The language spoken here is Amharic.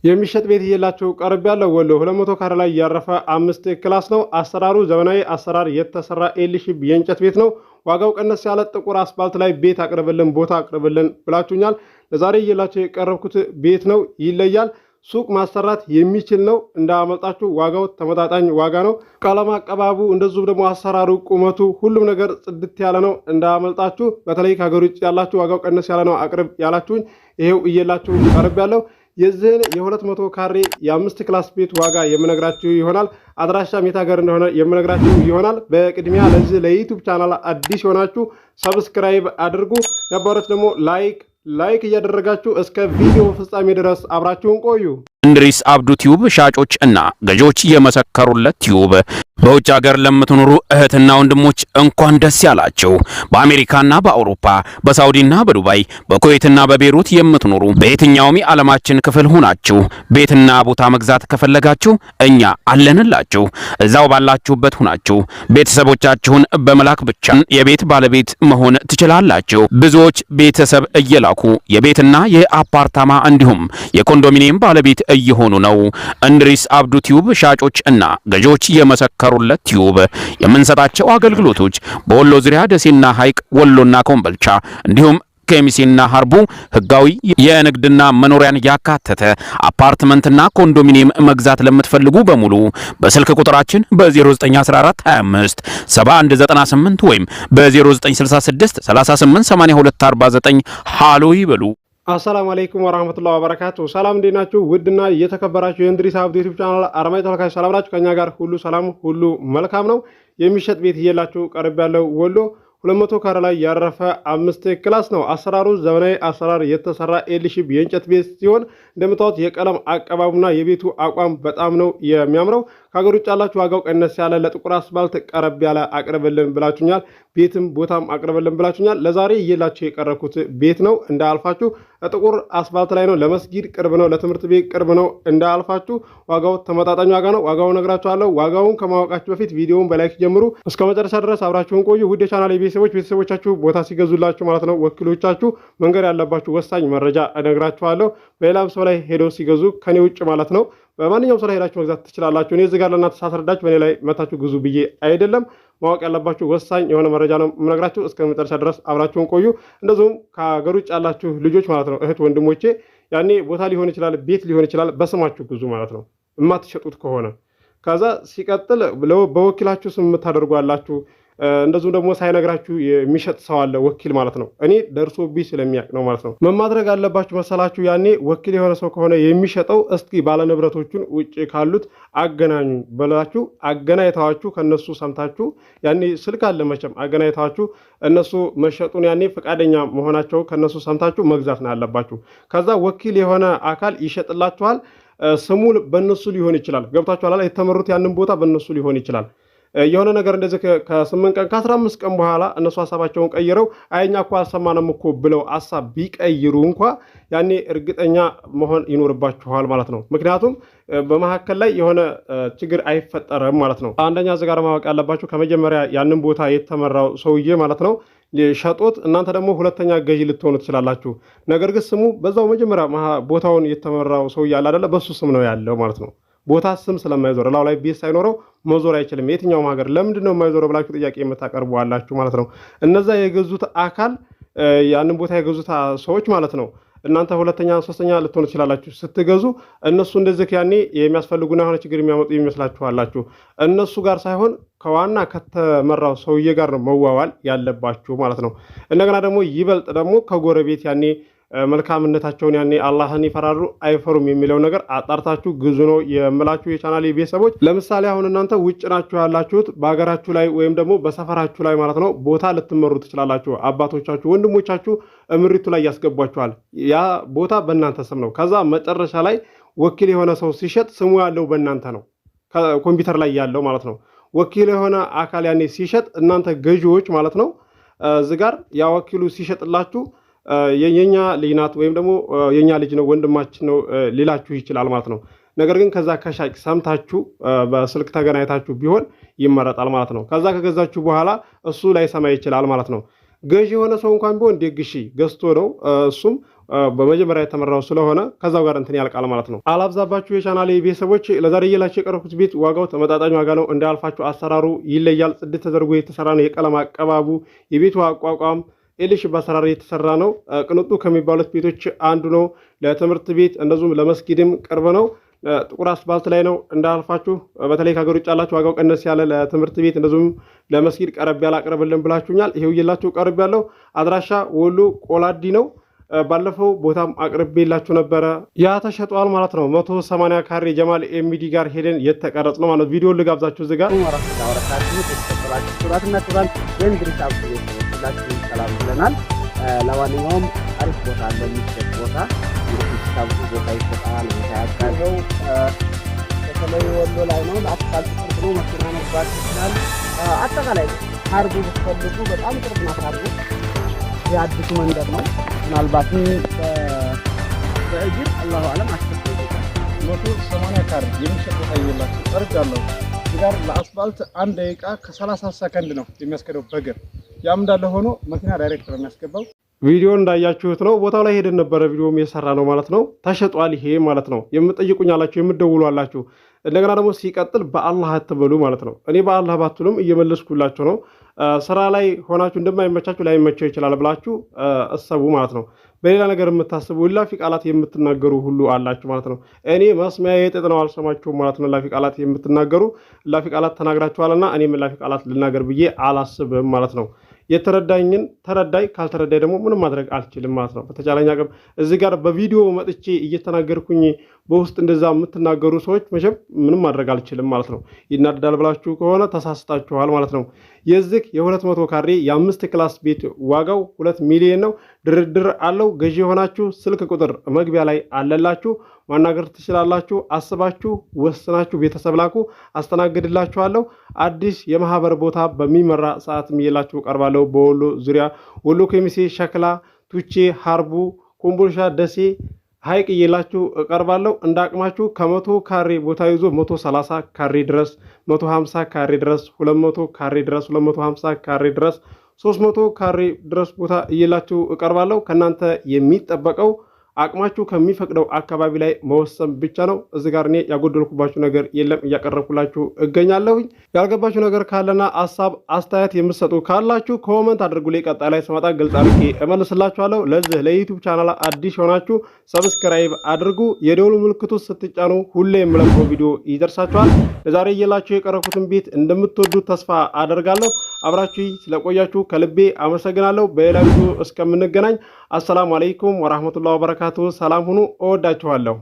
የሚሸጥ ቤት ይላችሁ ቀርብ ያለው ወሎ 200 ካሬ ላይ ያረፈ 5 ክላስ ነው። አሰራሩ ዘመናዊ አሰራር የተሰራ ኤልሺፕ የእንጨት ቤት ነው። ዋጋው ቀነስ ያለ ጥቁር አስፋልት ላይ ቤት አቅርብልን ቦታ አቅርብልን ብላችሁኛል። ለዛሬ ይላችሁ የቀረብኩት ቤት ነው። ይለያል። ሱቅ ማሰራት የሚችል ነው። እንዳመጣችሁ ዋጋው ተመጣጣኝ ዋጋ ነው። ቀለም አቀባቡ እንደዚሁ ደግሞ አሰራሩ ቁመቱ ሁሉም ነገር ጽድት ያለ ነው። እንዳመጣችሁ በተለይ ከሀገር ውጭ ያላችሁ ዋጋው ቀነስ ያለ ነው አቅርብ ያላችሁኝ ይሄው እየላችሁ ቀርብ ያለው የዚህን የ200 ካሬ የ5 ክላስ ቤት ዋጋ የምነግራችሁ ይሆናል። አድራሻ የት ሀገር እንደሆነ የምነግራችሁ ይሆናል። በቅድሚያ ለዚህ ለዩቲዩብ ቻናል አዲስ ሆናችሁ ሰብስክራይብ አድርጉ። ነባሮች ደግሞ ላይክ እያደረጋችሁ እስከ ቪዲዮ ፍጻሜ ድረስ አብራችሁን ቆዩ። እንድሪስ አብዱ ቲዩብ ሻጮች እና ገዢዎች የመሰከሩለት ቲዩብ በውጭ ሀገር ለምትኖሩ እህትና ወንድሞች እንኳን ደስ ያላችሁ። በአሜሪካና በአውሮፓ በሳውዲና በዱባይ በኩዌትና በቤሩት የምትኖሩ በየትኛውም የዓለማችን ክፍል ሆናችሁ ቤትና ቦታ መግዛት ከፈለጋችሁ እኛ አለንላችሁ። እዛው ባላችሁበት ሆናችሁ ቤተሰቦቻችሁን በመላክ ብቻ የቤት ባለቤት መሆን ትችላላችሁ። ብዙዎች ቤተሰብ እየላኩ የቤትና የአፓርታማ እንዲሁም የኮንዶሚኒየም ባለቤት እየሆኑ ነው። እንድሪስ አብዱ ቲዩብ ሻጮች እና ገዢዎች የመሰከሩለት ቲዩብ የምንሰጣቸው አገልግሎቶች በወሎ ዙሪያ ደሴና ሐይቅ፣ ወሎና ኮምቦልቻ እንዲሁም ከሚሴና ሀርቡ ህጋዊ የንግድና መኖሪያን ያካተተ አፓርትመንትና ኮንዶሚኒየም መግዛት ለምትፈልጉ በሙሉ በስልክ ቁጥራችን በ0914 25 7198 ወይም በ0966 388249 ሃሎ ይበሉ። አሰላሙ አለይኩም ወራህመቱላሂ ወበረካቱ። ሰላም እንዴት ናችሁ? ውድና እየተከበራችሁ የእንድሪስ አብዱ ዩቲዩብ ቻናል አርማይ ተመልካቾች ሰላም ናችሁ? ከኛ ጋር ሁሉ ሰላም ሁሉ መልካም ነው። የሚሸጥ ቤት ይላችሁ ቀርብ ያለው ወሎ 200 ካሬ ላይ ያረፈ 5 ክላስ ነው። አሰራሩ ዘመናዊ አሰራር የተሰራ ኤልሺፕ የእንጨት ቤት ሲሆን እንደምታዩት የቀለም አቀባቡና የቤቱ አቋም በጣም ነው የሚያምረው። ከሀገር ውጭ ያላችሁ ዋጋው ቀነስ ያለ ለጥቁር አስፋልት ቀረብ ያለ አቅርብልን ብላችሁኛል። ቤትም ቦታም አቅርብልን ብላችሁኛል። ለዛሬ እየላችሁ የቀረብኩት ቤት ነው። እንዳልፋችሁ ጥቁር አስፋልት ላይ ነው። ለመስጊድ ቅርብ ነው። ለትምህርት ቤት ቅርብ ነው። እንዳልፋችሁ ዋጋው ተመጣጣኝ ዋጋ ነው። ዋጋውን ነግራችኋለሁ። ዋጋውን ከማወቃችሁ በፊት ቪዲዮውን በላይክ ጀምሩ። እስከ መጨረሻ ድረስ አብራችሁን ቆዩ። ውድ የቻናሌ ቤተሰቦቻችሁ ቦታ ሲገዙላችሁ ማለት ነው ወኪሎቻችሁ መንገር ያለባችሁ ወሳኝ መረጃ እነግራችኋለሁ። በሌላም ሰው ላይ ሄደው ሲገዙ ከኔ ውጭ ማለት ነው በማንኛውም ሰው ላይ ሄዳችሁ መግዛት ትችላላችሁ። እኔ እዚህ ጋር ለእናንተ ሳስረዳችሁ በእኔ ላይ መታችሁ ግዙ ብዬ አይደለም። ማወቅ ያለባችሁ ወሳኝ የሆነ መረጃ ነው የምነግራችሁ። እስከ መጨረሻ ድረስ አብራችሁን ቆዩ። እንደዚሁም ከሀገር ውጭ ያላችሁ ልጆች ማለት ነው እህት ወንድሞቼ፣ ያኔ ቦታ ሊሆን ይችላል ቤት ሊሆን ይችላል በስማችሁ ግዙ ማለት ነው የማትሸጡት ከሆነ። ከዛ ሲቀጥል በወኪላችሁ ስም የምታደርጉ አላችሁ። እንደዚሁም ደግሞ ሳይነግራችሁ የሚሸጥ ሰው አለ ወኪል ማለት ነው። እኔ ደርሶብኝ ስለሚያውቅ ነው ማለት ነው። ምን ማድረግ አለባችሁ መሰላችሁ? ያኔ ወኪል የሆነ ሰው ከሆነ የሚሸጠው እስኪ ባለንብረቶቹን ውጭ ካሉት አገናኙ ብላችሁ አገናኝታችሁ ከነሱ ሰምታችሁ፣ ያኔ ስልክ አለ መቼም አገናኝታችሁ እነሱ መሸጡን ያኔ ፈቃደኛ መሆናቸው ከነሱ ሰምታችሁ መግዛት ነው ያለባችሁ። ከዛ ወኪል የሆነ አካል ይሸጥላችኋል። ስሙ በእነሱ ሊሆን ይችላል። ገብታችኋል? የተመሩት ያንን ቦታ በእነሱ ሊሆን ይችላል። የሆነ ነገር እንደዚህ ከ8 ቀን ከ15 ቀን በኋላ እነሱ ሀሳባቸውን ቀይረው አይኛ እኮ አልሰማንም እኮ ብለው ሀሳብ ቢቀይሩ እንኳ ያኔ እርግጠኛ መሆን ይኖርባችኋል ማለት ነው። ምክንያቱም በመካከል ላይ የሆነ ችግር አይፈጠርም ማለት ነው። አንደኛ እዚህ ጋር ማወቅ ያለባችሁ ከመጀመሪያ ያንን ቦታ የተመራው ሰውዬ ማለት ነው ሸጦት፣ እናንተ ደግሞ ሁለተኛ ገዢ ልትሆኑ ትችላላችሁ። ነገር ግን ስሙ በዛው መጀመሪያ ቦታውን የተመራው ሰውዬ አለ አይደለ? በሱ ስም ነው ያለው ማለት ነው። ቦታ ስም ስለማይዞር ላው ላይ ቤት ሳይኖረው መዞር አይችልም። የትኛውም ሀገር ለምንድን ነው የማይዞረው ብላችሁ ጥያቄ የምታቀርቡ አላችሁ ማለት ነው። እነዛ የገዙት አካል ያንን ቦታ የገዙት ሰዎች ማለት ነው እናንተ ሁለተኛ ሶስተኛ ልትሆኑ ትችላላችሁ ስትገዙ። እነሱ እንደዚህ ያኔ የሚያስፈልጉና የሆነ ችግር የሚያመጡ ይመስላችኋላችሁ። እነሱ ጋር ሳይሆን ከዋና ከተመራው ሰውዬ ጋር ነው መዋዋል ያለባችሁ ማለት ነው። እንደገና ደግሞ ይበልጥ ደግሞ ከጎረቤት ያኔ መልካምነታቸውን ያኔ አላህን ይፈራሉ አይፈሩም የሚለው ነገር አጣርታችሁ ግዙ ነው የምላችሁ የቻናሌ ቤተሰቦች። ለምሳሌ አሁን እናንተ ውጭ ናችሁ ያላችሁት በሀገራችሁ ላይ ወይም ደግሞ በሰፈራችሁ ላይ ማለት ነው ቦታ ልትመሩ ትችላላችሁ። አባቶቻችሁ ወንድሞቻችሁ እምሪቱ ላይ ያስገቧችኋል። ያ ቦታ በእናንተ ስም ነው። ከዛ መጨረሻ ላይ ወኪል የሆነ ሰው ሲሸጥ ስሙ ያለው በእናንተ ነው፣ ኮምፒውተር ላይ ያለው ማለት ነው። ወኪል የሆነ አካል ያኔ ሲሸጥ እናንተ ገዢዎች ማለት ነው እዚህ ጋር ያ ወኪሉ ሲሸጥላችሁ የኛ ልጅ ናት ወይም ደግሞ የኛ ልጅ ነው ወንድማችን ነው ሊላችሁ ይችላል ማለት ነው። ነገር ግን ከዛ ከሻጭ ሰምታችሁ በስልክ ተገናኝታችሁ ቢሆን ይመረጣል ማለት ነው። ከዛ ከገዛችሁ በኋላ እሱ ላይ ሰማይ ይችላል ማለት ነው። ገዢ የሆነ ሰው እንኳን ቢሆን ደግሺ ገዝቶ ነው እሱም በመጀመሪያ የተመራው ስለሆነ ከዛው ጋር እንትን ያልቃል ማለት ነው። አላብዛባችሁ የቻናሌ ቤተሰቦች ለዛሬ እየላችሁ የቀረብኩት ቤት ዋጋው ተመጣጣኝ ዋጋ ነው። እንዳልፋችሁ አሰራሩ ይለያል። ጽድት ተደርጎ የተሰራ ነው። የቀለም አቀባቡ፣ የቤቱ አቋቋም ኤሊሽ በአሰራር የተሰራ ነው። ቅንጡ ከሚባሉት ቤቶች አንዱ ነው። ለትምህርት ቤት እንደዚሁም ለመስጊድም ቅርብ ነው። ጥቁር አስፋልት ላይ ነው። እንዳልፋችሁ በተለይ ከሀገር ውጭ ያላችሁ ዋጋው ቀነስ ያለ ለትምህርት ቤት እንደዚሁም ለመስጊድ ቀረብ ያለ አቅርብልን ብላችሁኛል። ይሄው ይላችሁ ቀርብ ያለው አድራሻ ወሎ ቆላዲ ነው። ባለፈው ቦታም አቅርቤላችሁ ነበረ። ያ ተሸጧል ማለት ነው። 180 ካሬ ጀማል ኤምዲ ጋር ሄደን የተቀረጽ ነው ማለት ቪዲዮ ልጋብዛችሁ እዚህ ጋር ሰላም ብለናል። ለማንኛውም አሪፍ ቦታ አለ፣ የሚሸጥ ቦታ ታብዙ ቦታ ይሸጣል። ያካለው በተለይ ወሎ ላይ ነው። አስፋልት ቅርብ ነው፣ መኪና መግባት ይችላል። አጠቃላይ ሀርቡ ብትፈልጉ በጣም ቅርብ ናት። ሀርቡ የአዲሱ መንደር ነው። ምናልባትም በእጅር አላሁ አለም አስፈላጊ 180 ካሬ የሚሸጥ ቦታ ይላችሁ ጠርጃለሁ። ጋር ለአስፋልት 1 ደቂቃ ከ30 ሰከንድ ነው የሚያስከደው በእግር። ያም እንዳለ ሆኖ መኪና ዳይሬክት ነው የሚያስገባው። ቪዲዮ እንዳያችሁት ነው። ቦታው ላይ ሄደን ነበረ ቪዲዮም የሰራ ነው ማለት ነው። ተሸጧል ይሄ ማለት ነው። የምትጠይቁኝ አላችሁ፣ የምትደውሉ አላችሁ። እንደገና ደግሞ ሲቀጥል በአላህ አትበሉ ማለት ነው። እኔ በአላህ ባትሉም እየመለስኩላችሁ ነው። ስራ ላይ ሆናችሁ እንደማይመቻችሁ ላይመቸው ይችላል ብላችሁ እሰቡ ማለት ነው። በሌላ ነገር የምታስቡ እላፊ ቃላት የምትናገሩ ሁሉ አላችሁ ማለት ነው። እኔ መስሚያ የጥጥ ነው አልሰማችሁም ማለት ነው። እላፊ ቃላት የምትናገሩ እላፊ ቃላት ተናግራችኋልና እኔም እላፊ ቃላት ልናገር ብዬ አላስብም ማለት ነው። የተረዳኝን ተረዳይ፣ ካልተረዳይ ደግሞ ምንም ማድረግ አልችልም ማለት ነው። በተቻለኝ አቅም እዚህ ጋር በቪዲዮ መጥቼ እየተናገርኩኝ በውስጥ እንደዛ የምትናገሩ ሰዎች መቼም ምንም ማድረግ አልችልም ማለት ነው። ይናደዳል ብላችሁ ከሆነ ተሳስታችኋል ማለት ነው። የዚህ የ200 ካሬ የ5 ክላስ ቤት ዋጋው 2 ሚሊዮን ነው። ድርድር አለው። ገዢ የሆናችሁ ስልክ ቁጥር መግቢያ ላይ አለላችሁ፣ ማናገር ትችላላችሁ። አስባችሁ ወስናችሁ ቤተሰብ ላኩ፣ አስተናግድላችኋለሁ። አዲስ የማህበር ቦታ በሚመራ ሰዓት የሚላችሁ ቀርባለሁ። በወሎ ዙሪያ ወሎ ከሚሴ፣ ሸክላ፣ ቱቼ፣ ሀርቡ፣ ኮምቦልሻ፣ ደሴ፣ ሀይቅ እየላችሁ እቀርባለሁ። እንደ አቅማችሁ ከ100 ካሬ ቦታ ይዞ 130 ካሬ ድረስ፣ 150 ካሬ ድረስ፣ 200 ካሬ ድረስ፣ 250 ካሬ ድረስ፣ 300 ካሬ ድረስ ቦታ እየላችሁ እቀርባለሁ። ከእናንተ የሚጠበቀው አቅማችሁ ከሚፈቅደው አካባቢ ላይ መወሰን ብቻ ነው። እዚህ ጋር እኔ ያጎደልኩባችሁ ነገር የለም፣ እያቀረብኩላችሁ እገኛለሁኝ። ያልገባችሁ ነገር ካለና ሀሳብ አስተያየት የምትሰጡ ካላችሁ ኮመንት አድርጉልኝ። ቀጣይ ላይ ስመጣ ግልጽ አድርጌ እመልስላችኋለሁ። ለዚህ ለዩቲዩብ ቻናል አዲስ ሆናችሁ ሰብስክራይብ አድርጉ። የደውል ምልክቱ ስትጫኑ ሁሌ የምለቀው ቪዲዮ ይደርሳችኋል። ለዛሬ እየላችሁ የቀረብኩትን ቤት እንደምትወዱት ተስፋ አደርጋለሁ። አብራችሁ ስለቆያችሁ ከልቤ አመሰግናለሁ። በሌላ ቪዲዮ እስከምንገናኝ አሰላሙ አለይኩም ወራህመቱላሂ ወበረካቱ። ሰላም ሁኑ። እወዳችኋለሁ።